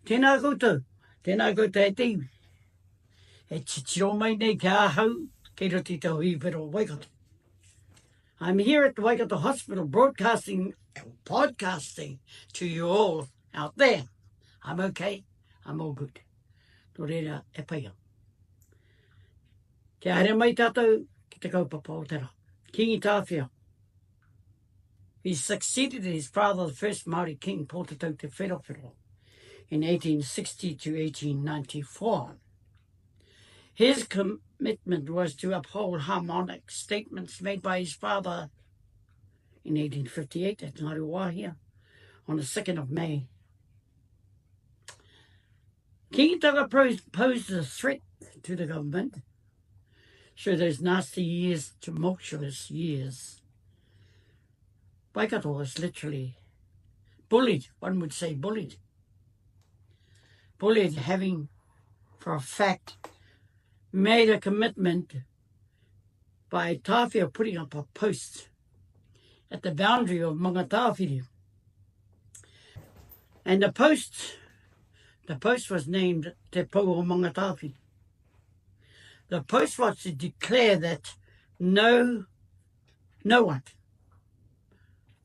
Tēnā koutou e te iwi. E titiro mai nei ki ahau, kei roti tau hiiwhero Waikato. I'm here at the Waikato Hospital broadcasting and podcasting to you all out there. I'm okay, I'm all good. Tō reira e paia. Kia haere mai tātou ki te kaupapa o tera. Kingi Tāwhia. He succeeded his father, the first Māori king, Pōtatau Te Wherowhero, in 1860 to 1894. His commitment was to uphold harmonic statements made by his father in 1858 at Ngāru Wāhia on the 2nd of May. Kingi Taura posed a threat to the government through those nasty years, tumultuous years. Waikato was literally bullied, one would say bullied. Bullied, having for a fact made a commitment by Tāwhia putting up a post at the boundary of Mangatāwhiri. And the post was named Te Pou o Mangatāwhiri. The post was to declare that no one,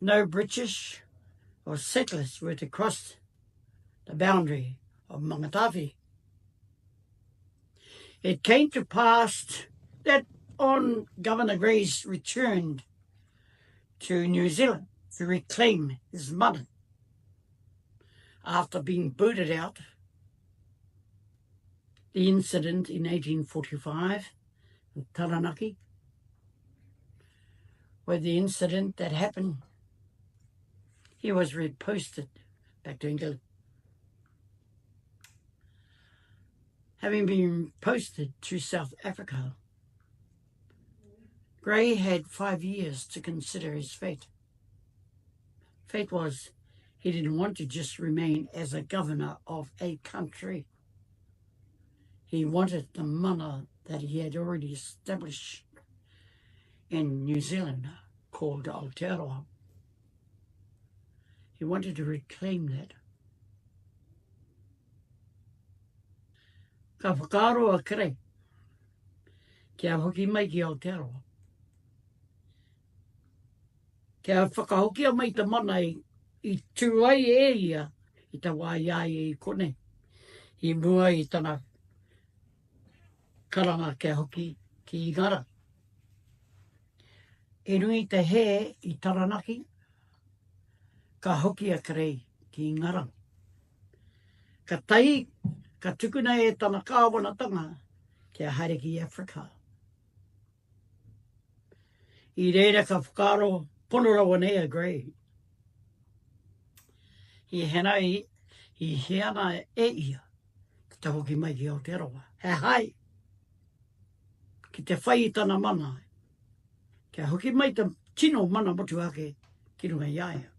no British or settlers were to cross the boundary of Mangatāwhiri. It came to pass that on Governor Gray's return to New Zealand to reclaim his mother after being booted out, the incident in 1845 with Taranaki, where the incident that happened, he was reposted back to England. Having been posted to South Africa, Grey had 5 years to consider his fate. Fate was he didn't want to just remain as a governor of a country. He wanted the mana that he had already established in New Zealand called Aotearoa. He wanted to reclaim that. Ka whakaaro a kere, kia hoki mai ki Aotearoa. Kia whakahokia mai te mana i tūai e ia i ta wāiai e kone. I mua i tana karanga kia hoki ki Igara. E nui te he i Taranaki, ka hoki a kere ki Ngara. Ka tai, ka tukuna e tana kāwanatanga kia haere ki Afrika. I reira ka whakaro ponora nei a Grey. I hena e ia ki te hoki mai ki Aotearoa. He hai, ki te whai i tana mana, kia hoki mai te tino mana motu ake ki runga iaia.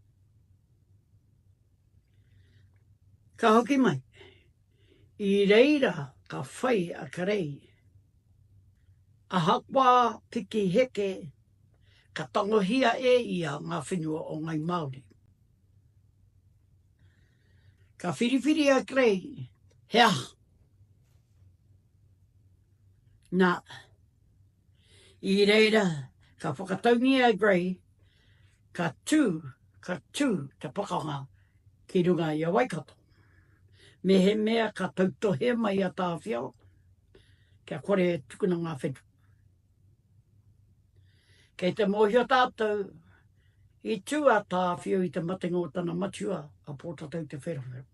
Ka hoki mai, i reira ka whai a karei, a hakwa piki heke, ka tangohia e ia ngā whenua o ngai Māori. Ka whiriwhiri a Grey, hea. Nā, i reira ka whakataungi a Grey, ka tū te pakanga ki runga i a Waikato. Me he mea ka tautohe mai a Tāwhia, kia kore e tukuna ngā whenua. Kei te mōhio tātou, i tū a Tāwhia i te matinga o tana matua a Pōtatau Te Wherowhero.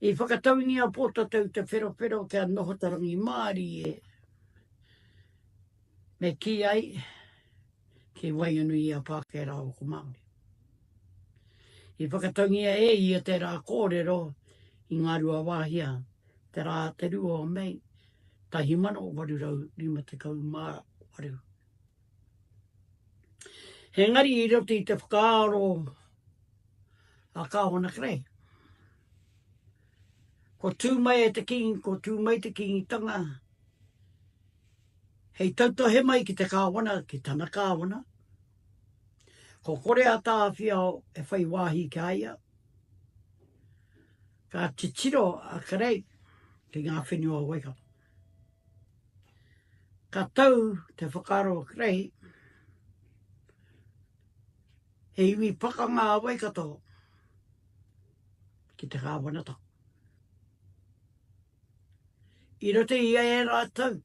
I whakataungi a Pōtatau Te Wherowhero kia nohotarangi Māori e. Me ki ai, ki waianui a Pākera o ko Māori. I whakataungi a e i a te rā Koorero i Ngārua Wāhia, te rā te rua o mei, tahi mana o warurau 58. He ngari i roti te whakaaro a kāwana Grey. Ko tū mai e te king, ko tū mai te kingitanga. Hei tautohe mai ki te kāwana, ki tana kāwana. Ko kore a Tāwhia e whai wāhi ki aia. Ka te tiro a karei ki ngā whenua Waikato. Ka tau te whakaro a karei he iwi pakanga a Waikato ki te kāwanata. I rote i e rātou,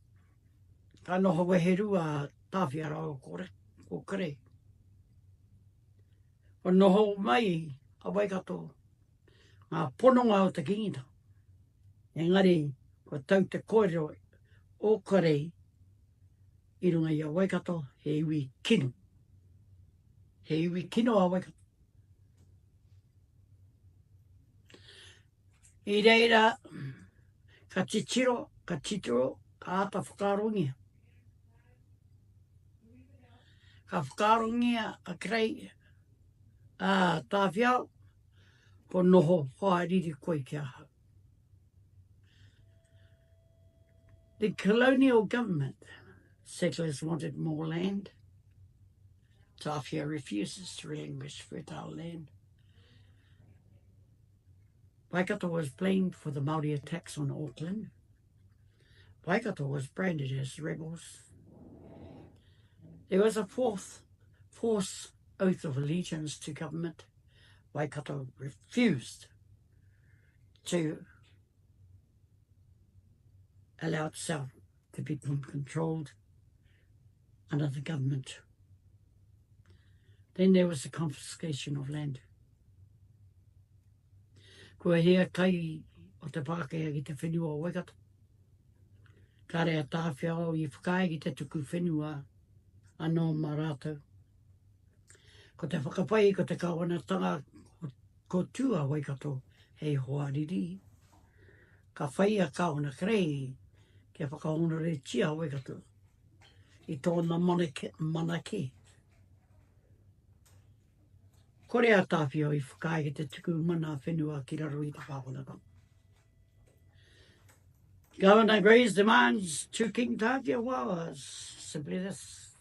ka noho weheru a tāwhia rao o karei. O noho mai a Waikato, ngā pononga o te kingita. Engari, ko tau te koero o karei, i runga i a Waikato, he iwi kino. He iwi kino a Waikato. I reira, ka titiro, ka ata whakarongia. Ka whakarongia a krei a tāwhiao, ko noho haeriri koe kia hau. The colonial government, settlers wanted more land. Tāwhia refuses to relinquish fertile land. Waikato was blamed for the Māori attacks on Auckland. Waikato was branded as rebels. There was a force oath of allegiance to government. Waikato refused to allow itself to be controlled under the government. Then there was the confiscation of land. Kua hea kai o te Pākehā ki te whenua o Waikato. Ka rea tāwhiao i Poukai ki te tuku whenua anō mā rātou. Ko te whakapai ko te kāwanatanga ko tua Waikato hei hoariri. Ka whai a kāwana karei kia whakahonore tia Waikato i tōna manake. Kore a tāwhio i Poukai ki te tuku mana whenua ki raro i te kāwanatanga. Governor Gray's demands to King Tāwhia was simply this: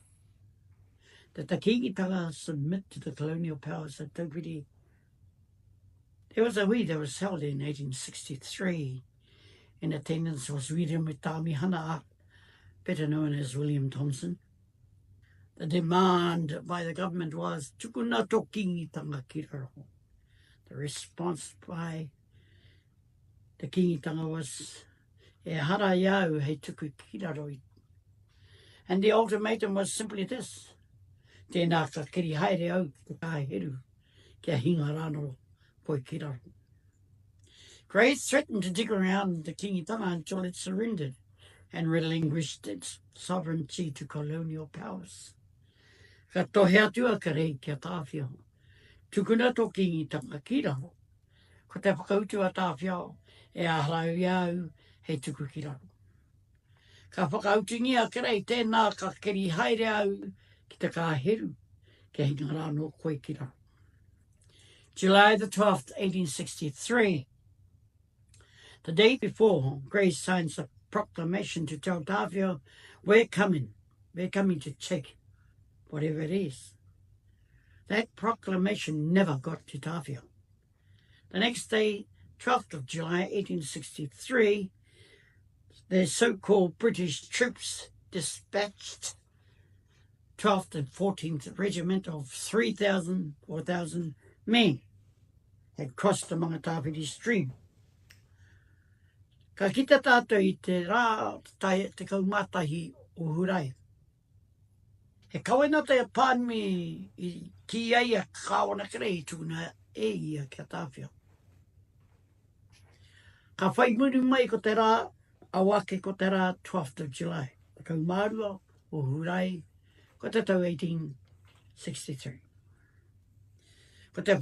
that the kingitanga submit to the colonial powers at Taupiri. There was a wee that was held in 1863. In attendance was Wiramutami Hana, better known as William Thompson. The demand by the government was tukuna to kingitanga ki raro. The response by the kingitanga was e hara iau hei tuku ki raro. And the ultimatum was simply this: tēnā ka kiri haere au te kāheru kia hinga rano koe ki raro. Grace threatened to dig around the kingitanga until it surrendered and relinquished its sovereignty to colonial powers. Ka tohe atua ka rei kia tāwhia. Tukuna tō kingitanga ki raro. Ko te whakautu a tāwhia e aharau iau hei tuku ki raro. Ka whakautingia ka rei tēnā ka kiri haere au ki te kāheru kia hinga rano koe ki raro. July the 12th, 1863. The day before, Grace signs a proclamation to tell Tāwhia, we're coming to take whatever it is. That proclamation never got to Tāwhia. The next day, 12th of July, 1863, the so-called British troops dispatched 12th and 14th Regiment of 4,000 men had crossed the Mangatawhiri stream. Ka kita tātou i te rā te kaumatahi o Hurai. He kawena te pānmi i ki ei a kāwana karei tūna e ia kia Tāwhia. Ka whai muri mai ko te rā, awake ko te rā 12th of July. Te kaumārua o Hurai ko te tau 1863. Ko te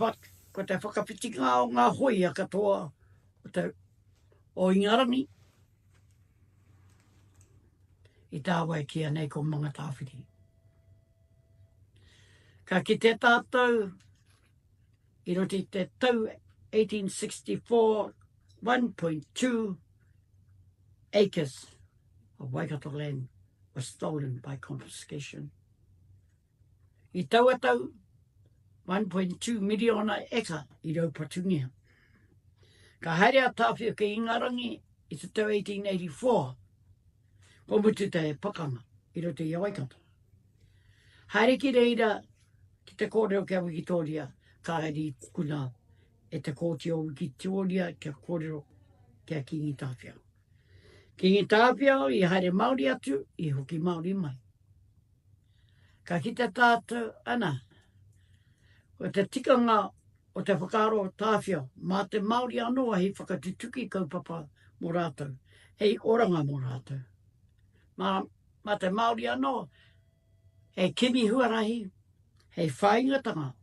whakapitinga o ngā hoi a katoa o Ingarangi i tāwai ki anei ko Mangatawhiri. Ka ki te tātou i roti te tau 1864, 1.2 acres of Waikato land was stolen by confiscation. I tauatau 1.2 miliona eka i Raupatungia. Ka haere a tāwhia ke ingarangi i te tau 1884. Ko mutu te pakanga i roto i Waikato. Haere ki reira ki te kōrero kia Wikitoria, ka haere kuna e te kōti o Wikitoria kia kōrero kia Kingi Tāwhia. Kingi Tāwhia i haere Māori atu i hoki Māori mai. Ka ki te tātou ana, o te tikanga o te whakaro o Tāwhia, mā te Māori anoa hei whakatutuki kaupapa mō rātou, hei oranga mō rātou. Mā te Māori anoa, hei kimi huarahi, hei whaingatanga,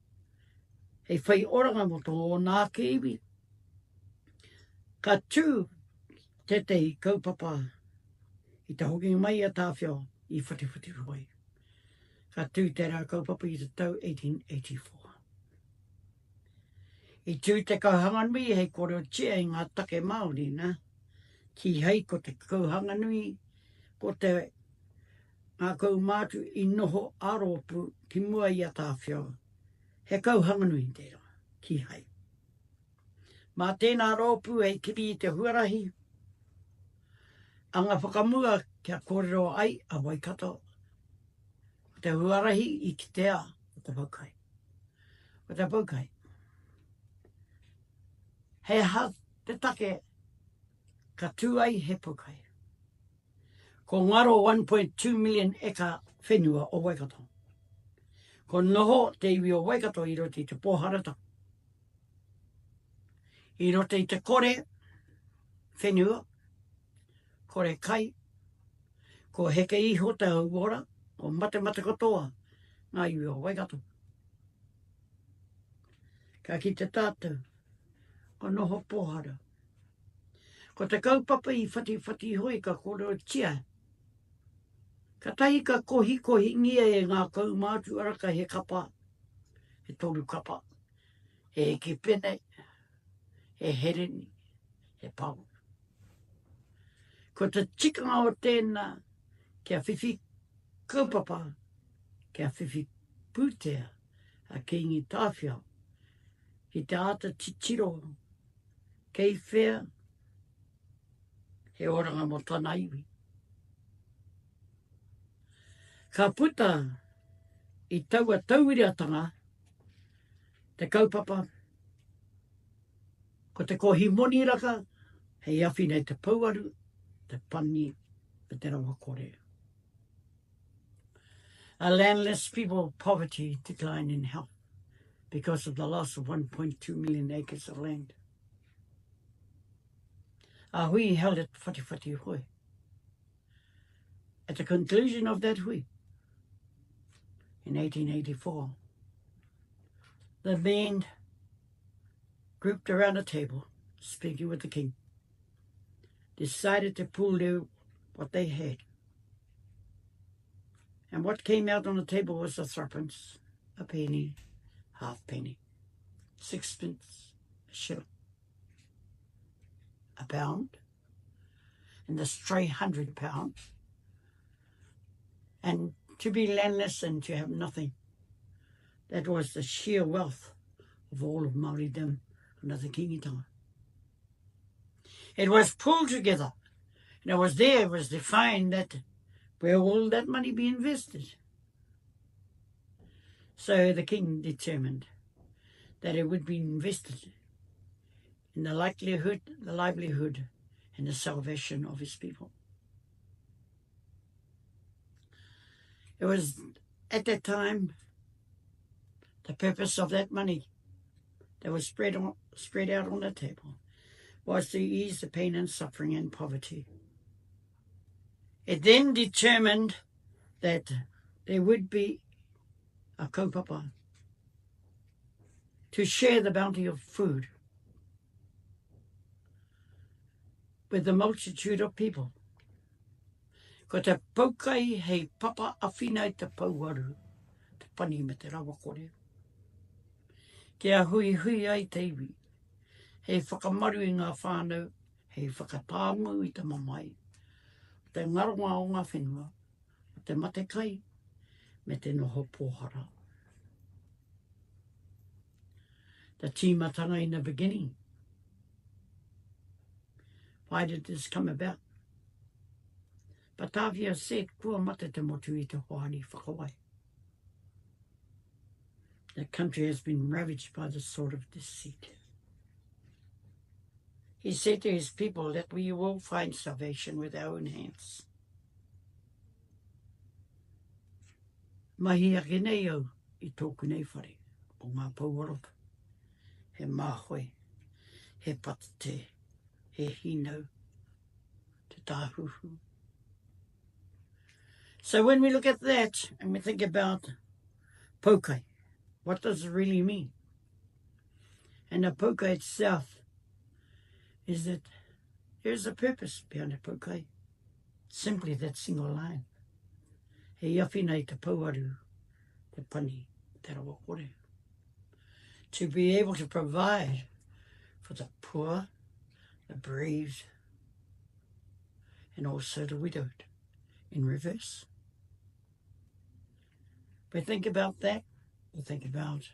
hei whai oranga mo tō nā ke iwi. Ka tū te tei kaupapa i te hoki mai a Tāwhia i whatiwhati roi. Ka tū te rā kaupapa i te tau 1884. I tū te kauhanganui hei kōrero tia i ngā take Māori, na? Ki hei ko te kauhanganui, ko te ngā kaumātu i noho aropu ki mua i a Tāwhia. He kauhanganui tērā, ki hei. Mā tēnā rōpu hei kiri i te huarahi, anga whakamua kia kōrero ai a Waikato. O te huarahi i kitea o te Poukai. O te Poukai. He ha te take ka tū ai he Poukai. Ko ngaro 1.2 million eka whenua o Waikato. Ko noho te iwi o Waikato i roti te pōharata. I roti te kore whenua, kore kai, ko heke iho te hauora, ko mate katoa ngā iwi o Waikato. Ka ki te tātou, ko noho pōhara. Ko te kaupapa i whati hoi ka kōrero tia. Ka tahi ka kohi ngia e ngā kaumātu araka he kapa, he toru kapa, he eke pene, he hereni, he pau. Ko te tikanga o tēnā kia whiwhi kaupapa, kia whiwhi pūtea a Kingi Tāwhia, ki te ata titiro, kei whea, he oranga mo tana iwi. Ka puta i taua tauiriatanga, te kaupapa, ko te kohi moni raka, hei awhi nei te pauaru, te pani, me te rawa Koorero. A landless people, poverty, decline in health because of the loss of 1.2 million acres of land. A hui held it whati hui. At the conclusion of that hui, in 1884, the men grouped around a table, speaking with the king, decided to pool what they had. And what came out on the table was a threepence, a penny, halfpenny, sixpence, a shilling, a pound, and the stray £100, and to be landless and to have nothing. That was the sheer wealth of all of Māoridom under the kingitanga. It was pulled together, and it was defined that where will that money be invested? So the king determined that it would be invested in the livelihood, and the salvation of his people. It was at that time the purpose of that money that was spread out on the table was to ease the pain and suffering and poverty. It then determined that there would be a kaupapa to share the bounty of food with the multitude of people. Ko te Poukai hei papa awhina i te pauaru, te pani me te rawa Koorero. Kia hui ai te iwi, hei whakamaru i ngā whānau, hei whakatāmu i te mamai, te ngaronga o ngā whenua, te mate kai, me te noho pōhara. The tīmatanga in the beginning Why did this come about? But Tawhia said, kua mate te motu I te hoani whakawai. The country has been ravaged by this sort of deceit. He said to his people that we will find salvation with our own hands. Mahi ake nei au I tōku nei whare o ngā pauarota. He māhoi, he patate, he hinau, te tāhuhu. So when we look at that and we think about Poukai, what does it really mean? And the Poukai itself is that there's a purpose behind the Poukai. Simply that single line. He awhi nei te pauaru, te pani, te rawa kore. To be able to provide for the poor, the bereaved, and also the widowed in reverse. We think about that. We think about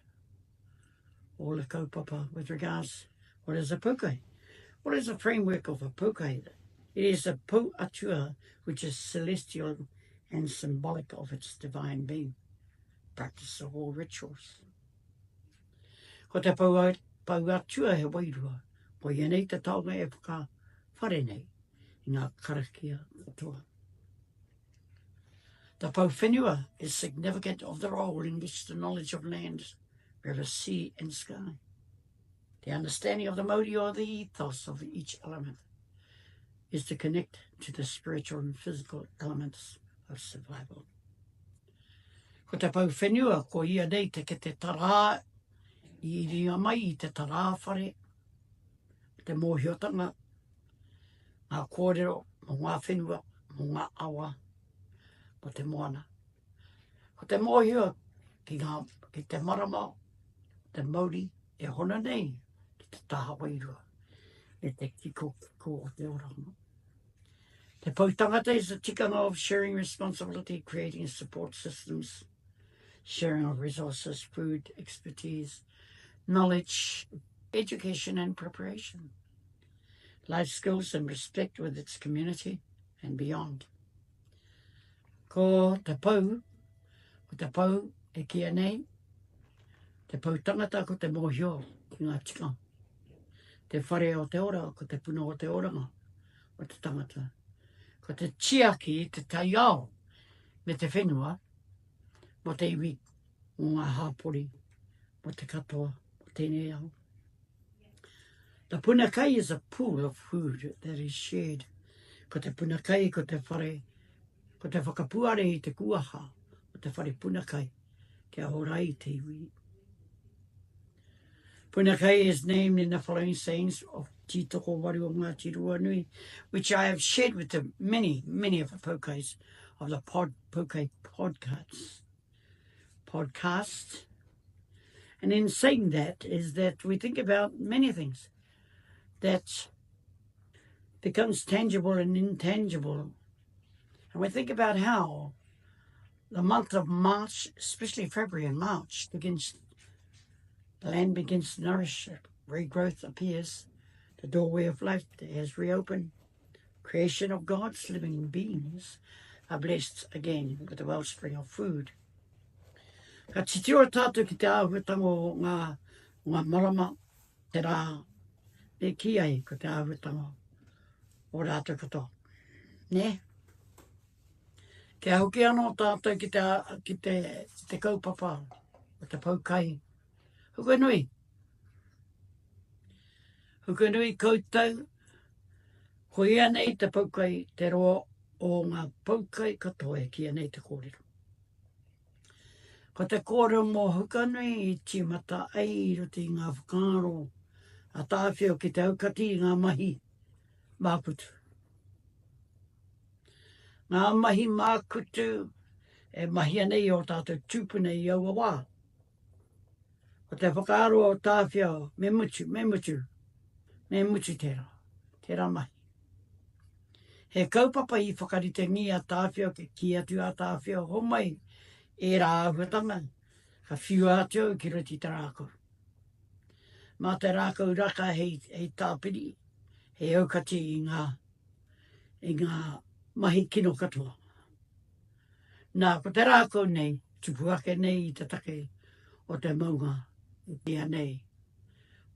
all the kaupapa with regards, what is a Poukai? What is the framework of a Poukai? It is a pou atua, which is celestial and symbolic of its divine being. Practice of all rituals. Ko te pou atua he wairua, po ianei te taonga e whaka whare nei I ngā karakia katoa. The pou whenua is significant of the role in which the knowledge of land, river, sea and sky, the understanding of the modi or the ethos of each element, is to connect to the spiritual and physical elements of survival. Ko te pou whenua, ko ia nei te ke te tara, I ringa mai I te tara whare, te mōhiotanga, ngā Koorero, mo ngā whenua, mo ngā awa, mo te moana. Ko te mōhio ki te marama, te mauri, e hona nei ki te taha wairua, e te kiko o te oranga. Te pautangata is a tikanga of sharing responsibility, creating support systems, sharing of resources, food, expertise, knowledge, education and preparation, life skills and respect with its community and beyond. Ko te pou e kia nei, te pou tangata ko te mōhio ki ngā tika. Te whare o te ora, ko te puna o te oranga o te tangata. Ko te tiaki, te taiao, me te whenua, mo te iwi, o ngā hāpori, mo te katoa, mo tēnei au. The punakai is a pool of food that is shared. Ko te punakai, ko te whare, ko te whakapuare I te kuaha, o te whare punakai, kia horai te iwi. Punakai is named in the following sayings of Titoko Waru o Ngāti Ruanui, which I have shared with the many of the Poukais of the Poukai podcast. And in saying that is that we think about many things that becomes tangible and intangible. And we think about how the month of March, especially February and March, the land begins to nourish, regrowth appears, the doorway of life has reopened, creation of God's living beings are blessed again with the wellspring of food. Ka titiro tātou ki te āhuatango o ngā marama, te rā, me ki ai ko te āhuatango o rātou katoa. Ne? Kia hoki anō tātou ki te kaupapa o te Poukai. Hukanui. Hukanui koutou. Ko ia nei te Poukai te roa o ngā Poukai katoa ki ia nei te kōrero. Ko te kōrero mō Hukanui I timata ai roti ngā whakaro a tāwhio ki te aukati ngā mahi mākutu. Ngā mahi mākutu e mahi anei o tātou tūpuna I aua wā. Ko te whakaaro o tāwhio, me mutu tērā mahi. He kaupapa I whakaritengi a tāwhio ki atu a tāwhio homai e rā ahuatanga, ka whiu atu ki roti te rākau. Mā te rākau raka hei tāpiri, he aukati i ngā mahi kino katoa. Nā, ko te rākau nei, tupu ake nei i te take o te maunga i tia nei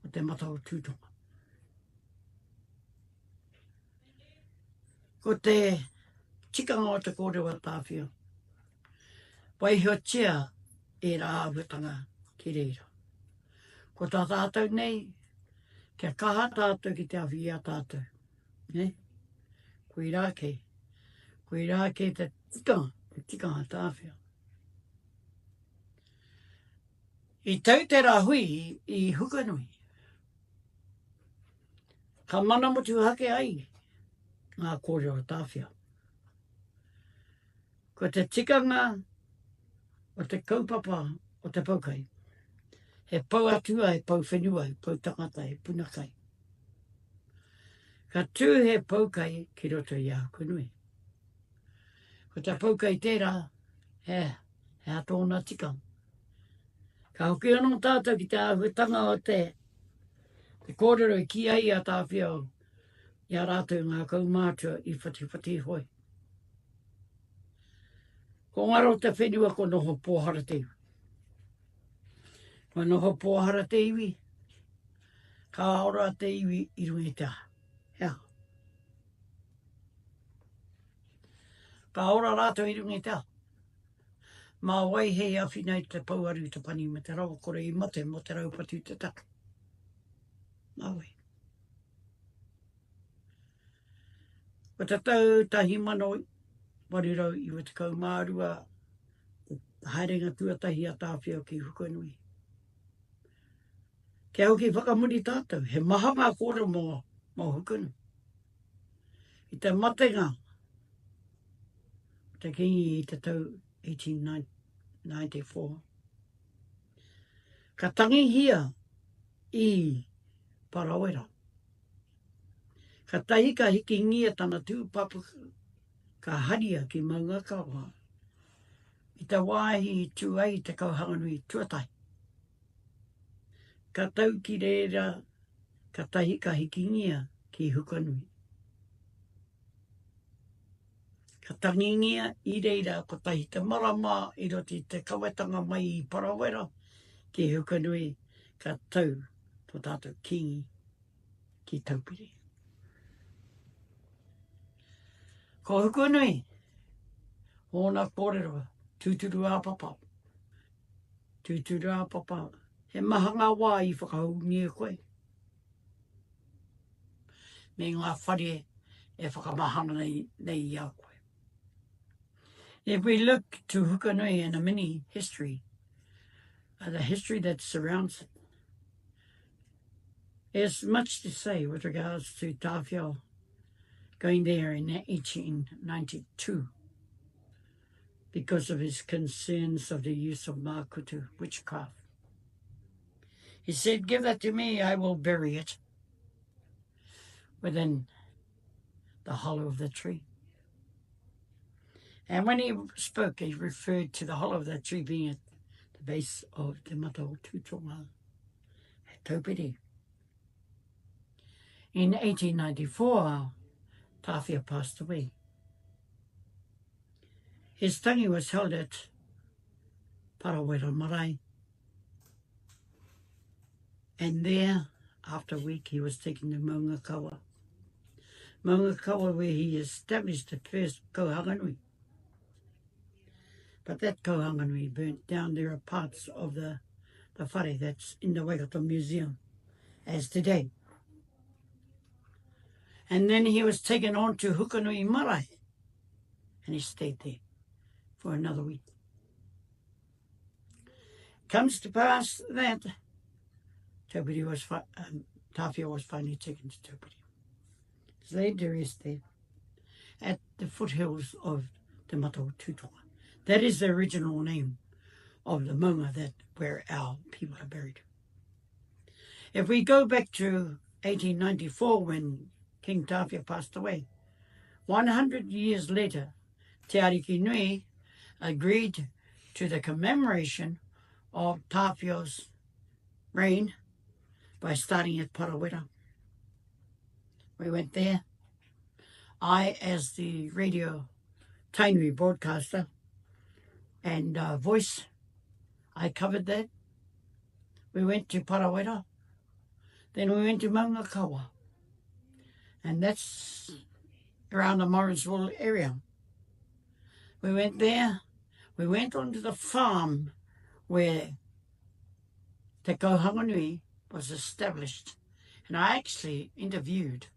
o te matau tūtonga. Ko te tikanga o te kōrewa tāwhia, waihiotia e rā awetanga ki reira. Ko tā tātou nei, kia kaha tātou ki te awhia tātou. Ne? Koe rā te tikanga tāwhia. I tau te rahui i Hukanui. Ka mana motu hake ai ngā kōrero tāwhia. Ko te tikanga o te kaupapa o te Poukai. He pau atua, he pau whenua, he pau tangata, he punakai. Ka tū he Poukai ki roto i Hukanui. Ko te Poukai tērā, he atōna tikanga. Ka hoki anō tātou ki te āhuatanga o te kōrero i ki ai a tāwhia o i a rātou ngā kaumātua i whati hoi. Ko ngaro te whenua ko noho pōhara te iwi. Ko noho pōhara te iwi, ka ora te iwi i rungi te aha. Hea. Ka ora rātou i rungi te aha. Mā wai hei awhi nei te pauaru te pani me te rawa kore i mate mo te raupatu te taka. Mā wai. Ko te tau tahi mano warirau i te kaumārua, te haerenga tuatahi a tāwhia ki Hukanui. Kia hoki whakamuri tātou, he maha ngā kōrero mō Hukanui. I te matenga, te kingi i te tau 1894. Ka tangi hia i Parawera. Ka tahi ka hiki ngia tana tūpapa ka haria ki maunga kawa. I te wāhi tū ai te kauhanganui tuatai. Ka tau ki reira ka tahi ka hiki ngia ki Hukanui. Ka tangi ngia i reira ko tahi te marama i roti te kawetanga mai i Parawera ki Hukanui ka tau to tātou kingi ki taupiri. Ko Hukanui, hōna kōrero, tūturu āpapa. Tūturu āpapa, he maha ngā wā i whakaungi e koe. Me ngā whare e whakamahana nei i a koe. If we look to Hukanui in a mini history, the history that surrounds it, there's much to say with regards to Tāwhia going there in 1892 because of his concerns of the use of makutu, witchcraft. He said, "Give that to me, I will bury it within the hollow of the tree." And when he spoke, he referred to the hollow of that tree being at the base of the Matau Tūtonga at Taupiri. In 1894, Tāwhia passed away. His tangi was held at Hukanui Marae. And there, after a week, he was taken to Maungakawa. Maungakawa, where he established the first kauhanganui. But that kauhanganui burnt down. There are parts of the whare that's in the Waikato Museum as today. And then he was taken on to Hukanui Marae, and he stayed there for another week. Comes to pass that Tāwhia was finally taken to Taupiri. It's laid to rest there at the foothills of the Matau Tūtonga. That is the original name of the maunga where our people are buried. If we go back to 1894 when King Tāwhia passed away, 100 years later, Te Ariki Nui agreed to the commemoration of Tāwhia's reign by starting at Parawera. We went there. I, as the radio tainui broadcaster and voice, I covered that. We went to Parawera. Then we went to Maungakawa. And that's around the Morrisville area. We went there. We went onto the farm where Te Hukanui was established. And I actually interviewed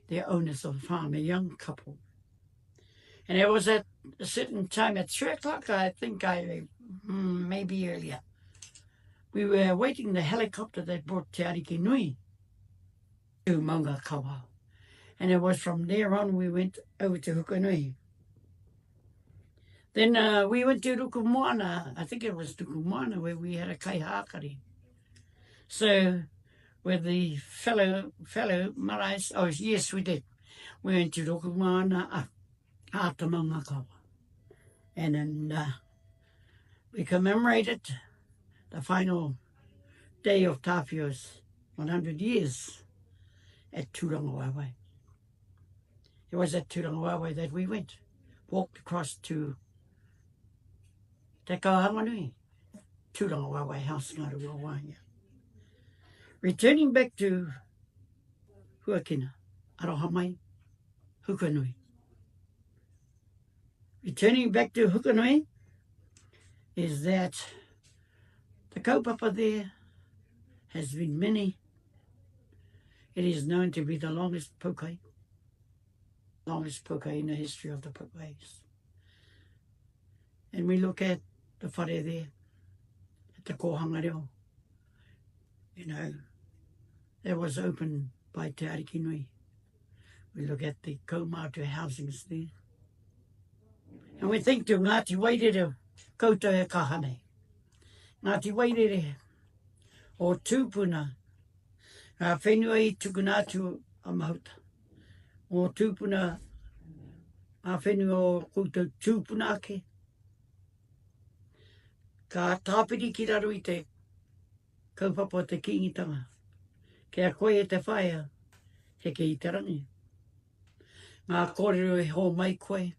the owners of the farm, a young couple. And it was at a certain time at 3 o'clock, I think, maybe earlier. We were waiting the helicopter that brought Te Ariki Nui to Maungakawa. And it was from there on we went over to Hukanui. Then we went to Rukumoana. I think it was Rukumoana where we had a kaihākari. So with the fellow marais, oh yes we did. We went to Rukumoana after Maungakawa. And then we commemorated the final day of Tāwhia's 100 years at Tūrangawaewae. It was at Tūrangawaewae that we went, walked across to Te Kauhanganui, Tūrangawaewae house, Ngaruawāia. Returning back to Huakina, Arohamai, Hukanui. Returning back to Hukanui is that the kaupapa there has been many. It is known to be the longest Poukai in the history of the Poukais. And we look at the whare there, at the Kōhangareo, that was opened by Te Ariki Nui. We look at the kaumātua housings there. And we think to Ngāti Wairere koutou e kahane. Ngāti Wairere o tūpuna, ngā whenua i tukunātu a mahuta. O tūpuna, ngā whenua o koutou tūpuna ake. Ka tāpiri ki raru i te kaupapa o te kingitanga. Kia koe e te whaia, heke i te rangi. Ngā kōrero e ho mai koe.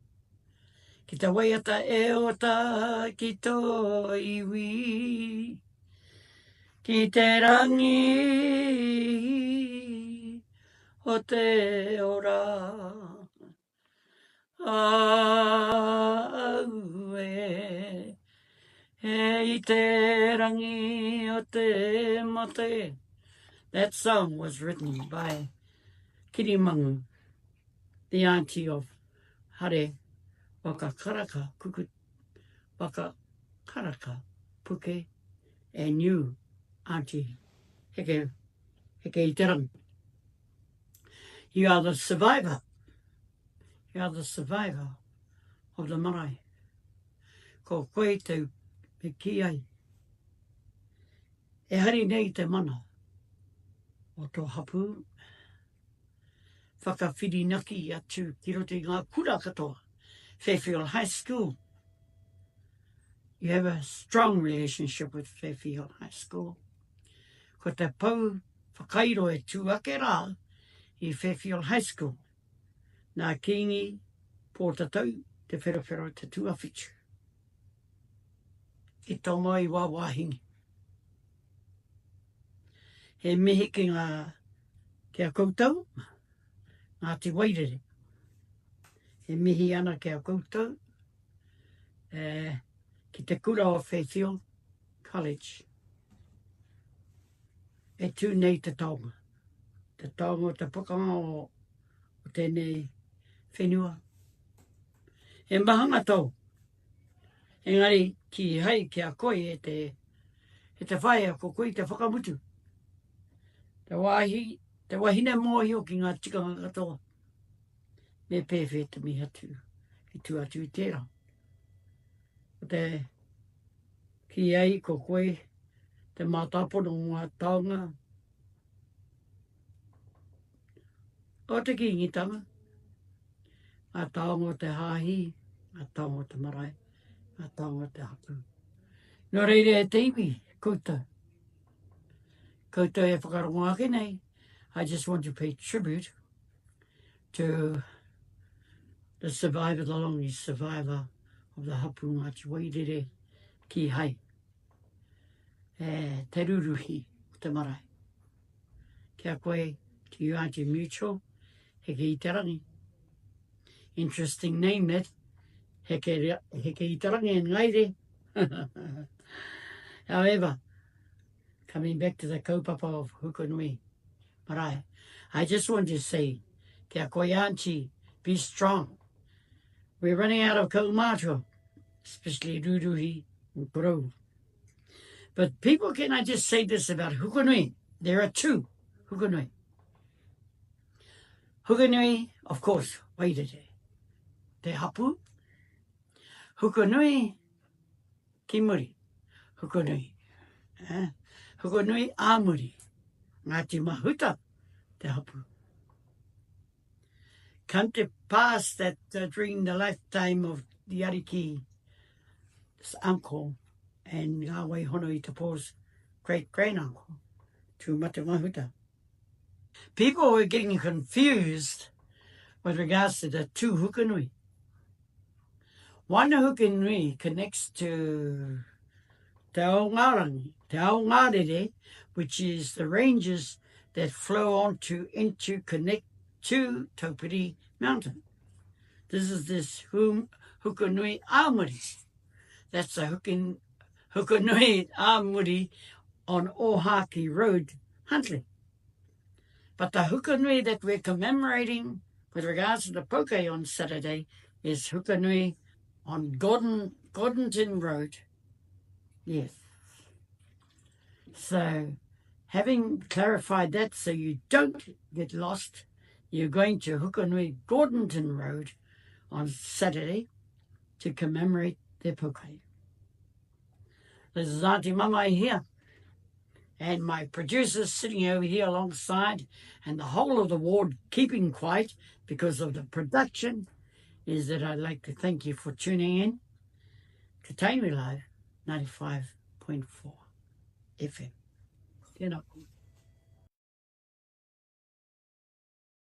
Ki te waiata e o tā ki tō iwi. Ki te rangi o te ora. Au e i te rangi o te mate. That song was written by Kirimangu, the auntie of Hare Wakakaraka, Wakakaraka, Poukai, and you, Aunty, heke i te rangi. You are the survivor. You are the survivor of the marae. Ko koe te me ki ai. E hari nei te mana o tō hapu. Whakawhirinaki atu ki roto i ngā kura katoa. Fairfield High School. You have a strong relationship with Fairfield High School. Ko te pau whakairo e tūake rā i Fairfield High School. Nā kingi pōtatau te wherawhero te tuawhitu. I tonga i wāwāhingi. He mihi ki ngā kia koutou, Ngāti Wairere. He mihi ana kia koutou, ki te kura o Fairfield College. E tū nei te taonga. Te taonga o te pakanga o tēnei whenua. E mahanga tau. Engari ki hai kia koe e te whaia ko koe te whakamutu. Te wahine mōhio ki ngā tikanga katoa. Me pewhi te miha tū. I tū atu i tērā. O te ki ai ko koe te mātapono ngā taonga. O te kingitanga. Ngā taonga o te hāhi. Ngā taonga o te marae. Ngā taonga o te hapu. Nō reire e te iwi, koutou. Koutou e whakarongo ake nei. I just want to pay tribute to the survivor, the longest survivor of the hapu Ngāti Wairere ki hai. Te ruruhi o te marae. Kia koe, to you Aunty Mutual, heke i te rangi. Interesting name that. Heke i te rangi and ngaire. However, coming back to the kaupapa of Hukanui Marae, I just want to say, kia koe Aunty, be strong. We're running out of kaumātua, especially ruruhi and Koorero. But people, can I just say this about Hukanui? There are two Hukanui. Hukanui, of course, Wairere, te hapu. Hukanui ki muri, Hukanui. Hukanui a muri, Ngāti Mahuta, te hapu. Come to pass that during the lifetime of the Ariki, this uncle, and Ngāwei Hono i te Paul's great-granduncle, to Mate Mahuta. People were getting confused with regards to the two Hukanui. One Hukanui connects to Te Ao Ngārangi, Te Ao Ngārere, which is the ranges that flow into connect to Taupiri Mountain. This is this Hukanui a muri. That's the Hukanui a muri on Ohaki Road, Huntly. But the Hukanui that we're commemorating with regards to the Poukai on Saturday is Hukanui on Gordonton Road. Yes. So, having clarified that so you don't get lost, you're going to Hukanui Gordonton Road on Saturday to commemorate their Poukai. This is Aunty Mamai here, and my producers sitting over here alongside, and the whole of the ward keeping quiet because of the production, is that I'd like to thank you for tuning in to Taimi Live 95.4 FM. You know.